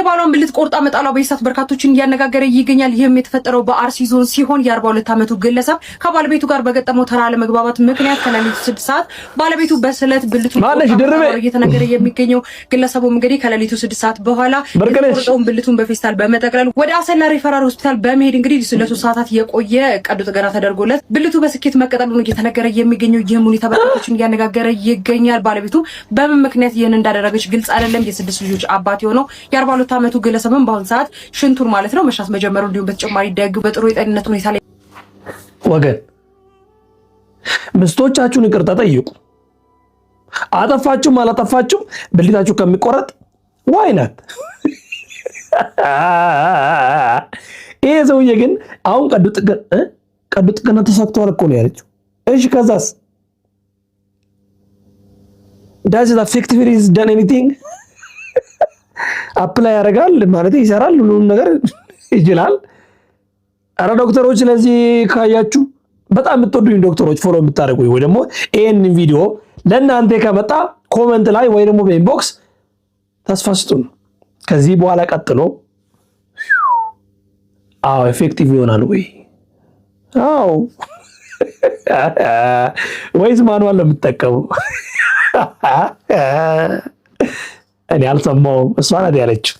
የባሏን ብልት ቆርጣ መጣሏ በይሳት በርካቶችን እያነጋገረ ይገኛል። ይህም የተፈጠረው በአርሲ ዞን ሲሆን የ42 ዓመቱ ግለሰብ ከባለቤቱ ጋር በገጠመው ተራ አለመግባባት ምክንያት ከሌሊቱ 6 ሰዓት ባለቤቱ በስለት ብልቱ እየተነገረ የሚገኘው ግለሰቡም እንግዲህ ከሌሊቱ 6 ሰዓት በኋላ የተቆረጠውን ብልቱን በፌስታል በመጠቅለል ወደ አሰላ ሪፈራል ሆስፒታል በመሄድ እንግዲህ ለ3 ሰዓታት የቆየ ቀዶ ጥገና ተደርጎለት ብልቱ በስኬት መቀጠሉን እየተነገረ የሚገኘው ይህም ሁኔታ በርካቶችን እያነጋገረ ይገኛል። ባለቤቱ በምን ምክንያት ይህን እንዳደረገች ግልጽ አይደለም። የስድስት ልጆች አባት የሆነው የ42 ዓመቱ ግለሰብም በአሁኑ ሰዓት ሽንቱን ማለት ነው መሻት መጀመሩ እንዲሁም በተጨማሪ ደግ በጥሩ የጤንነት ሁኔታ ላይ ወገን ምስቶቻችሁን ይቅርታ ጠይቁ። አጠፋችሁም አላጠፋችሁም ብልታችሁ ከሚቆረጥ ዋይናት ይሄ ሰውዬ ግን አሁን ቀዶ ጥገና ተሳክቷል እኮ ነው ያለችው። እሺ ከዛስ does it affect if he's done anything? አፕላይ ያደርጋል ማለት ይሰራል፣ ሁሉም ነገር ይችላል። አረ ዶክተሮች ስለዚህ ካያችሁ በጣም የምትወዱኝ ዶክተሮች ፎሎ የምታደርጉኝ ወይ ደግሞ ይሄን ቪዲዮ ለእናንተ ከመጣ ኮሜንት ላይ ወይ ደግሞ በኢንቦክስ ተስፋ ስጡን። ከዚህ በኋላ ቀጥሎ ኤፌክቲቭ ይሆናል ወይ ወይስ ማኑዋል ነው የምትጠቀመው? እኔ አልሰማሁም፣ እሷ ናት ያለችው።